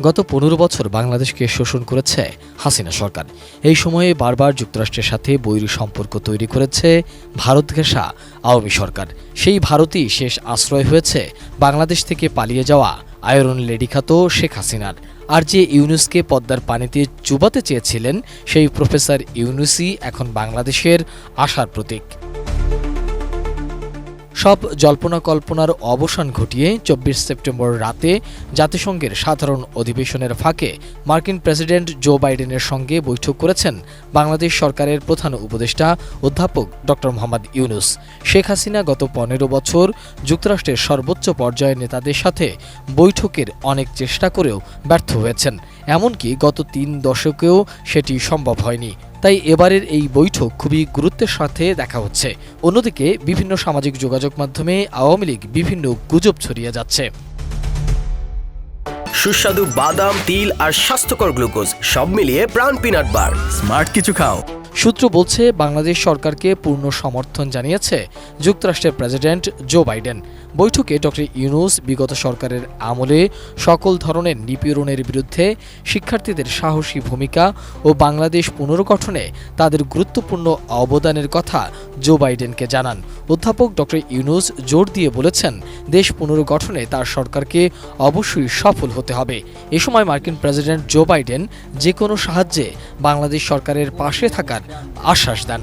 গত ১৫ বছর বাংলাদেশকে শোষণ করেছে হাসিনা সরকার। এই সময়ে বারবার যুক্তরাষ্ট্রের সাথে বৈরী সম্পর্ক তৈরি করেছে ভারত ঘেঁষা আওয়ামী সরকার। সেই ভারতই শেষ আশ্রয় হয়েছে বাংলাদেশ থেকে পালিয়ে যাওয়া আয়রন লেডি খ্যাত শেখ হাসিনার। আর যে ইউনূসকে পদ্মার পানিতে চুবাতে চেয়েছিলেন, সেই প্রফেসর ইউনূসই এখন বাংলাদেশের আশার প্রতীক। সব জল্পনা কল্পনার অবসান ঘটিয়ে ২৪ সেপ্টেম্বর রাতে জাতিসংঘের সাধারণ অধিবেশনের ফাঁকে মার্কিন প্রেসিডেন্ট জো বাইডেনের সঙ্গে বৈঠক করেছেন বাংলাদেশ সরকারের প্রধান উপদেষ্টা অধ্যাপক ড. মোহাম্মদ ইউনূস। শেখ হাসিনা গত ১৫ বছর যুক্তরাষ্ট্রের সর্বোচ্চ পর্যায়ের নেতাদের সাথে বৈঠকের অনেক চেষ্টা করেও ব্যর্থ হয়েছেন, এমনকি গত ৩ দশকেও সেটি সম্ভব হয়নি। তাই এবারের এই বৈঠক খুবই গুরুত্বের সাথে দেখা হচ্ছে। অন্যদিকে বিভিন্ন সামাজিক যোগাযোগ মাধ্যমে আওয়ামী লীগ বিভিন্ন গুজব ছড়িয়ে যাচ্ছে। সুস্বাদু বাদাম, তিল আর স্বাস্থ্যকর গ্লুকোজ সব মিলিয়ে প্রাণ পিনাট বার। স্মার্ট কিছু খাও। সূত্র বলছে, বাংলাদেশ সরকারকে পূর্ণ সমর্থন জানিয়েছে যুক্তরাষ্ট্রের প্রেসিডেন্ট জো বাইডেন। বৈঠকে ড. ইউনূস বিগত সরকারের আমলে সকল ধরনের নিপীড়নের বিরুদ্ধে শিক্ষার্থীদের সাহসী ভূমিকা ও বাংলাদেশ পুনর্গঠনে তাদের গুরুত্বপূর্ণ অবদানের কথা জো বাইডেনকে জানান। অধ্যাপক ড. ইউনূস জোর দিয়ে বলেছেন, দেশ পুনর্গঠনে তার সরকারকে অবশ্যই সফল হতে হবে। এ সময় মার্কিন প্রেসিডেন্ট জো বাইডেন যে কোনো সাহায্যে বাংলাদেশ সরকারের পাশে থাকার আশ্বাস দেন।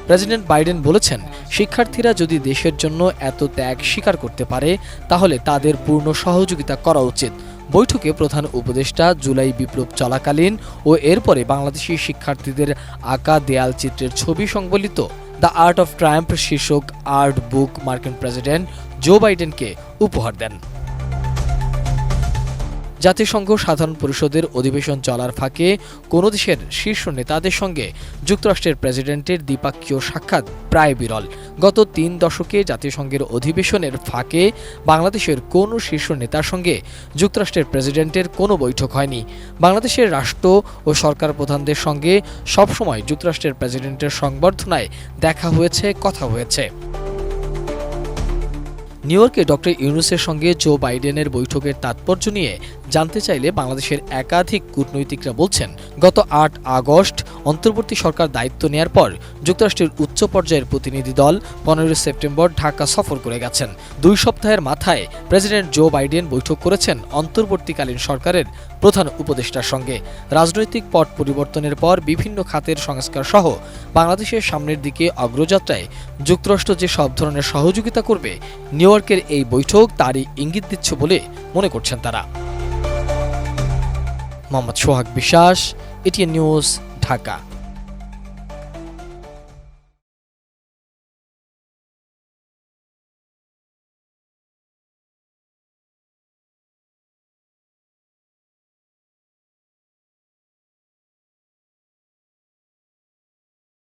প্রেসিডেন্ট বাইডেন বলেছেন, শিক্ষার্থীরা যদি দেশের জন্য এত ত্যাগ স্বীকার করতে পারে, তাহলে তাদের পূর্ণ সহযোগিতা করা উচিত। বৈঠকে প্রধান উপদেষ্টা জুলাই বিপ্লব চলাকালীন ও এরপরে বাংলাদেশি শিক্ষার্থীদের আঁকা দেয়াল চিত্রের ছবি সংবলিত দ্য আর্ট অফ ট্রায়াম্ফ শীর্ষক আর্ট বুক মার্কিন প্রেসিডেন্ট জো বাইডেনকে উপহার দেন। জাতিসংঘ সাধারণ পরিষদের অধিবেশন চলার ফাঁকে কোনো দেশের শীর্ষ নেতাদের সঙ্গে যুক্তরাষ্ট্রের প্রেসিডেন্টের দ্বিপাক্ষীয় সাক্ষাৎ প্রায় বিরল। গত ৩ দশকে জাতিসংঘের অধিবেশনের ফাঁকে বাংলাদেশের কোনো শীর্ষ নেতার সঙ্গে যুক্তরাষ্ট্রের প্রেসিডেন্টের কোনো বৈঠক হয়নি। বাংলাদেশের রাষ্ট্র ও সরকার প্রধানদের সঙ্গে সবসময় যুক্তরাষ্ট্রের প্রেসিডেন্টের সংবর্ধনায় দেখা হয়েছে, কথা হয়েছে। নিউ ইয়র্কে ড. ইউনূসের সঙ্গে জো বাইডেনের বৈঠকের তাৎপর্য নিয়ে জানতে চাইলে বাংলাদেশের একাধিক কূটনৈতিকরা বলছেন, গত ৮ আগস্ট অন্তর্বর্তী সরকার দায়িত্ব নেয়ার পর যুক্তরাষ্ট্রের উচ্চ পর্যায়ের প্রতিনিধি দল ১৫ সেপ্টেম্বর ঢাকা সফর করে গেছেন। ২ সপ্তাহের মাথায় প্রেসিডেন্ট জো বাইডেন বৈঠক করেছেন অন্তর্বর্তীকালীন সরকারের প্রধান উপদেষ্টার সঙ্গে। রাজনৈতিক পট পরিবর্তনের পর বিভিন্ন খাতের সংস্কার সহ বাংলাদেশের সামনের দিকে অগ্রযাত্রায় যুক্তরাষ্ট্র যে সব ধরনের সহযোগিতা করবে, নিউ ইয়র্কের এই বৈঠক তারই ইঙ্গিত দিচ্ছে বলে মনে করছেন তারা। মোহাম্মদ সোহাগ বিশ্বাস, এটিএন নিউজ, ঢাকা।